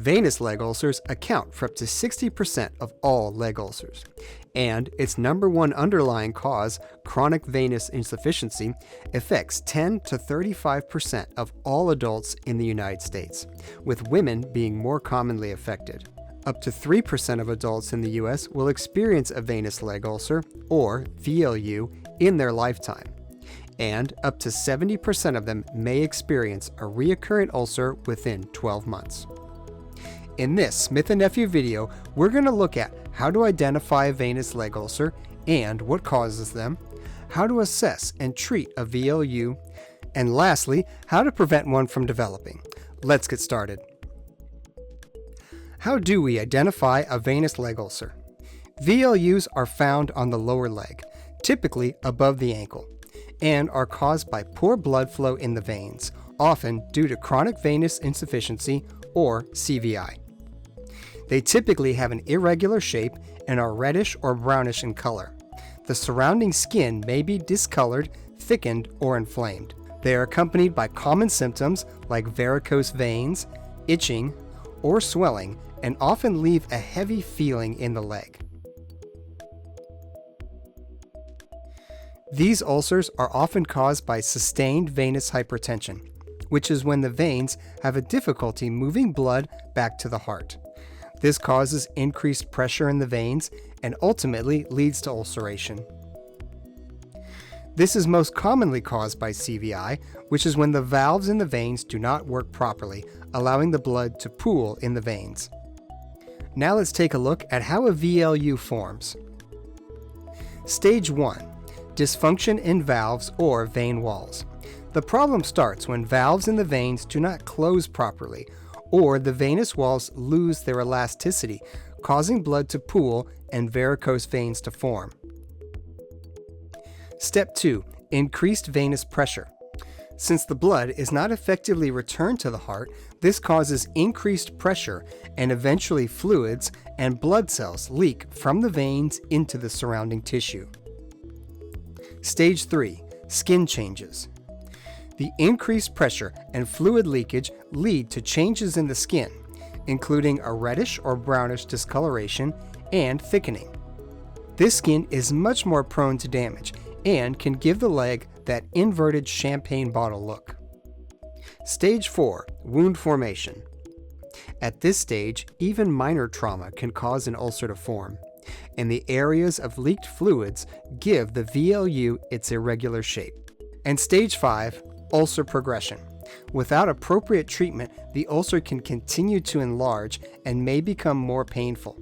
Venous leg ulcers account for up to 60% of all leg ulcers, and its number one underlying cause, chronic venous insufficiency, affects 10 to 35% of all adults in the United States, with women being more commonly affected. Up to 3% of adults in the U.S. will experience a venous leg ulcer, or VLU, in their lifetime, and up to 70% of them may experience a recurrent ulcer within 12 months. In this Smith & Nephew video, we're going to look at how to identify a venous leg ulcer and what causes them, how to assess and treat a VLU, and lastly, how to prevent one from developing. Let's get started. How do we identify a venous leg ulcer? VLUs are found on the lower leg, typically above the ankle, and are caused by poor blood flow in the veins, often due to chronic venous insufficiency or CVI. They typically have an irregular shape and are reddish or brownish in color. The surrounding skin may be discolored, thickened, or inflamed. They are accompanied by common symptoms like varicose veins, itching, or swelling, and often leave a heavy feeling in the leg. These ulcers are often caused by sustained venous hypertension, which is when the veins have a difficulty moving blood back to the heart. This causes increased pressure in the veins and ultimately leads to ulceration. This is most commonly caused by CVI, which is when the valves in the veins do not work properly, allowing the blood to pool in the veins. Now let's take a look at how a VLU forms. Stage 1. Dysfunction in valves or vein walls. The problem starts when valves in the veins do not close properly, or the venous walls lose their elasticity, causing blood to pool and varicose veins to form. Step 2. Increased venous pressure. Since the blood is not effectively returned to the heart, this causes increased pressure and eventually fluids and blood cells leak from the veins into the surrounding tissue. Stage 3. Skin changes. The increased pressure and fluid leakage lead to changes in the skin, including a reddish or brownish discoloration and thickening. This skin is much more prone to damage and can give the leg that inverted champagne bottle look. Stage 4. Wound formation. At this stage, even minor trauma can cause an ulcer to form, and the areas of leaked fluids give the VLU its irregular shape. And stage 5. Ulcer progression. Without appropriate treatment, the ulcer can continue to enlarge and may become more painful.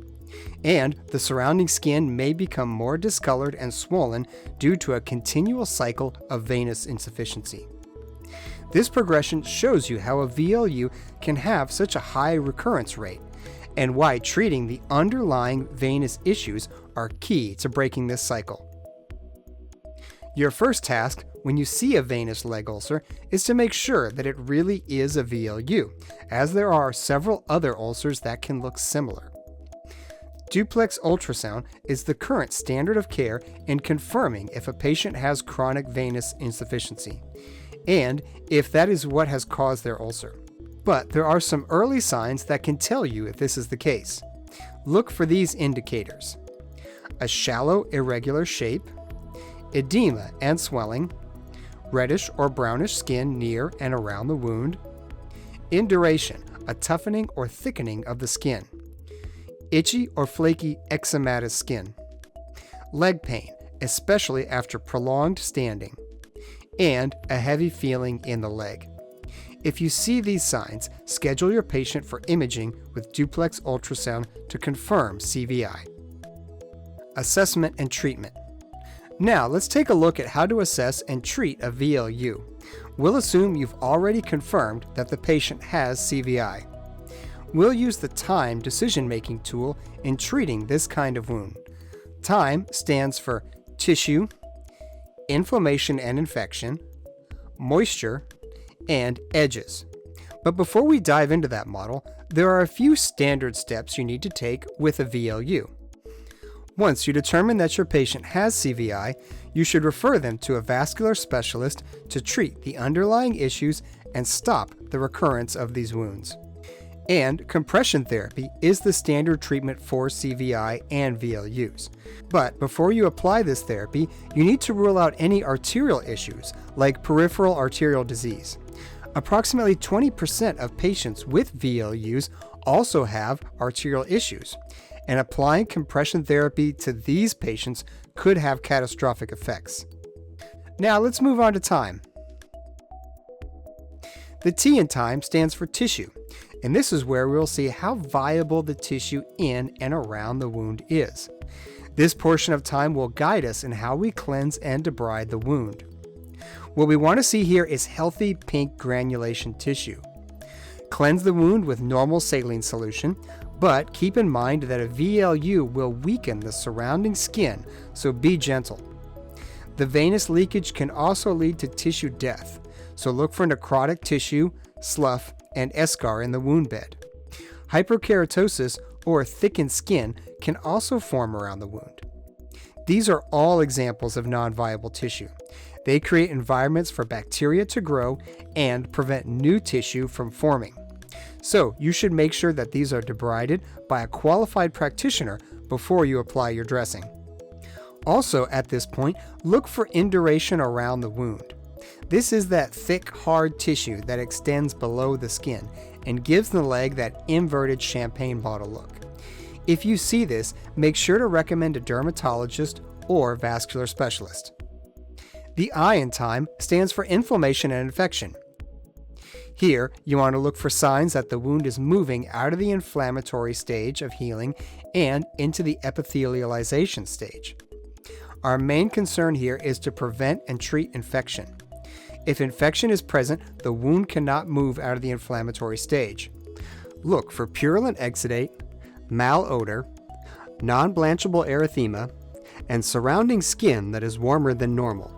And the surrounding skin may become more discolored and swollen due to a continual cycle of venous insufficiency. This progression shows you how a VLU can have such a high recurrence rate, and why treating the underlying venous issues are key to breaking this cycle. Your first task when you see a venous leg ulcer is to make sure that it really is a VLU, as there are several other ulcers that can look similar. Duplex ultrasound is the current standard of care in confirming if a patient has chronic venous insufficiency, and if that is what has caused their ulcer. But there are some early signs that can tell you if this is the case. Look for these indicators: a shallow, irregular shape, edema and swelling, reddish or brownish skin near and around the wound, induration, a toughening or thickening of the skin, itchy or flaky eczematous skin, leg pain, especially after prolonged standing, and a heavy feeling in the leg. If you see these signs, schedule your patient for imaging with duplex ultrasound to confirm CVI. Assessment and treatment. Now let's take a look at how to assess and treat a VLU. We'll assume you've already confirmed that the patient has CVI. We'll use the time decision-making tool in treating this kind of wound. Time stands for tissue, inflammation and infection, moisture, and edges. But before we dive into that model, there are a few standard steps you need to take with a VLU. Once you determine that your patient has CVI, you should refer them to a vascular specialist to treat the underlying issues and stop the recurrence of these wounds. And compression therapy is the standard treatment for CVI and VLUs. But before you apply this therapy, you need to rule out any arterial issues like peripheral arterial disease. Approximately 20% of patients with VLUs also have arterial issues, and applying compression therapy to these patients could have catastrophic effects. Now let's move on to time. The T in time stands for tissue, and this is where we'll see how viable the tissue in and around the wound is. This portion of time will guide us in how we cleanse and debride the wound. What we want to see here is healthy pink granulation tissue. Cleanse the wound with normal saline solution, but keep in mind that a VLU will weaken the surrounding skin, so be gentle. The venous leakage can also lead to tissue death, so look for necrotic tissue, slough, and eschar in the wound bed. Hyperkeratosis or thickened skin can also form around the wound. These are all examples of non-viable tissue. They create environments for bacteria to grow and prevent new tissue from forming. So you should make sure that these are debrided by a qualified practitioner before you apply your dressing. Also at this point, look for induration around the wound. This is that thick, hard tissue that extends below the skin and gives the leg that inverted champagne bottle look. If you see this, make sure to recommend a dermatologist or vascular specialist. The I in time stands for inflammation and infection. Here, you want to look for signs that the wound is moving out of the inflammatory stage of healing and into the epithelialization stage. Our main concern here is to prevent and treat infection. If infection is present, the wound cannot move out of the inflammatory stage. Look for purulent exudate, malodor, non-blanchable erythema, and surrounding skin that is warmer than normal.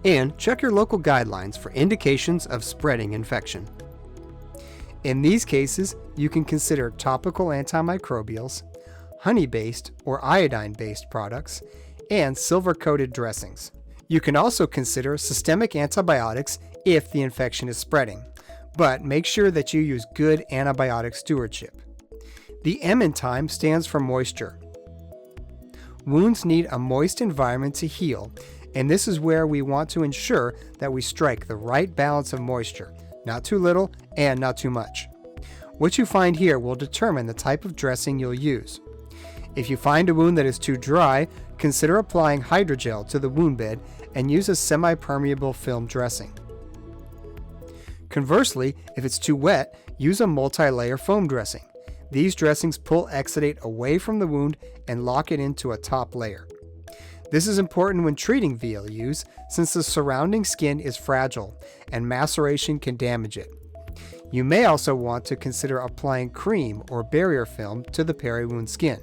And check your local guidelines for indications of spreading infection. In these cases, you can consider topical antimicrobials, honey-based or iodine-based products, and silver-coated dressings. You can also consider systemic antibiotics if the infection is spreading, but make sure that you use good antibiotic stewardship. The M in time stands for moisture. Wounds need a moist environment to heal, and this is where we want to ensure that we strike the right balance of moisture, not too little and not too much. What you find here will determine the type of dressing you'll use. If you find a wound that is too dry, consider applying hydrogel to the wound bed and use a semi-permeable film dressing. Conversely, if it's too wet, use a multi-layer foam dressing. These dressings pull exudate away from the wound and lock it into a top layer. This is important when treating VLUs since the surrounding skin is fragile and maceration can damage it. You may also want to consider applying cream or barrier film to the peri-wound skin.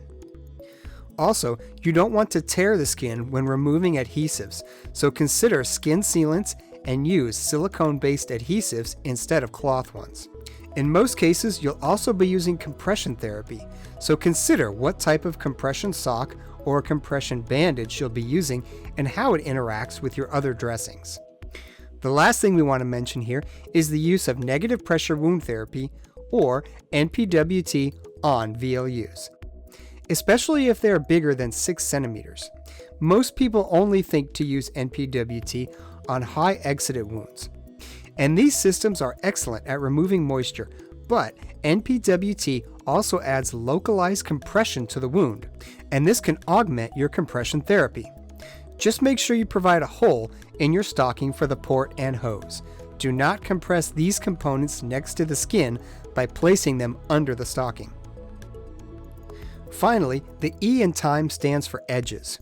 Also, you don't want to tear the skin when removing adhesives, so consider skin sealants and use silicone-based adhesives instead of cloth ones. In most cases, you'll also be using compression therapy, so consider what type of compression sock or compression bandage you'll be using and how it interacts with your other dressings. The last thing we want to mention here is the use of negative pressure wound therapy or NPWT on VLUs, especially if they are bigger than 6 centimeters. Most people only think to use NPWT on high exudate wounds, and these systems are excellent at removing moisture, but NPWT also adds localized compression to the wound, and this can augment your compression therapy. Just make sure you provide a hole in your stocking for the port and hose. Do not compress these components next to the skin by placing them under the stocking. Finally, the E in time stands for edges.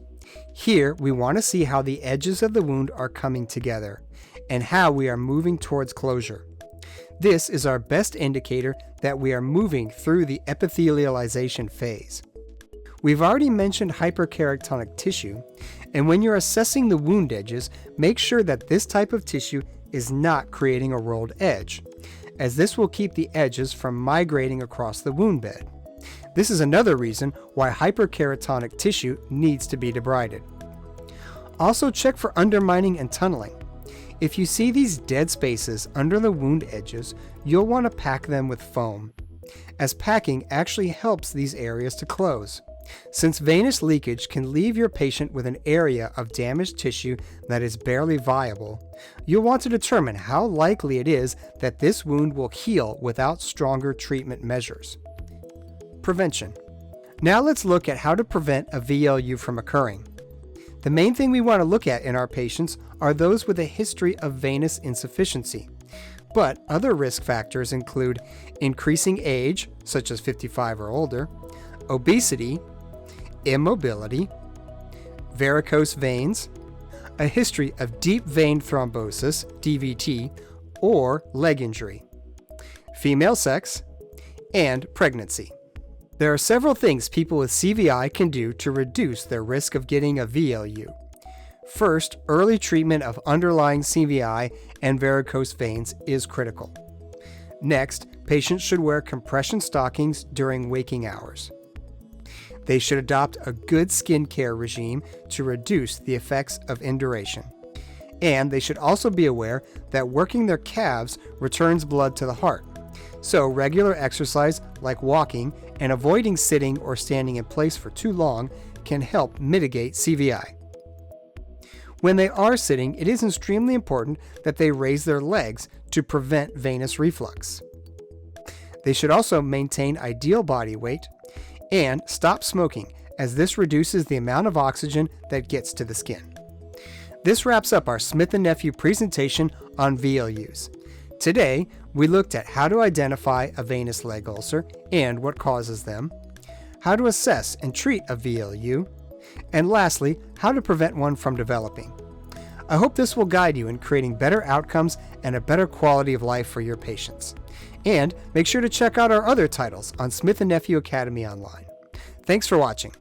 Here, we want to see how the edges of the wound are coming together and how we are moving towards closure. This is our best indicator that we are moving through the epithelialization phase. We've already mentioned hyperkeratonic tissue, and when you're assessing the wound edges, make sure that this type of tissue is not creating a rolled edge, as this will keep the edges from migrating across the wound bed. This is another reason why hyperkeratonic tissue needs to be debrided. Also check for undermining and tunneling. If you see these dead spaces under the wound edges, you'll want to pack them with foam, as packing actually helps these areas to close. Since venous leakage can leave your patient with an area of damaged tissue that is barely viable, you'll want to determine how likely it is that this wound will heal without stronger treatment measures. Prevention. Now let's look at how to prevent a VLU from occurring. The main thing we want to look at in our patients are those with a history of venous insufficiency. But other risk factors include increasing age, such as 55 or older, obesity, immobility, varicose veins, a history of deep vein thrombosis, DVT, or leg injury, female sex, and pregnancy. There are several things people with CVI can do to reduce their risk of getting a VLU. First, early treatment of underlying CVI and varicose veins is critical. Next, patients should wear compression stockings during waking hours. They should adopt a good skincare regime to reduce the effects of induration. And they should also be aware that working their calves returns blood to the heart. So regular exercise like walking and avoiding sitting or standing in place for too long can help mitigate CVI. When they are sitting, it is extremely important that they raise their legs to prevent venous reflux. They should also maintain ideal body weight and stop smoking, as this reduces the amount of oxygen that gets to the skin. This wraps up our Smith & Nephew presentation on VLUs. Today, we looked at how to identify a venous leg ulcer and what causes them, how to assess and treat a VLU, and lastly, how to prevent one from developing. I hope this will guide you in creating better outcomes and a better quality of life for your patients. And make sure to check out our other titles on Smith & Nephew Academy Online. Thanks for watching.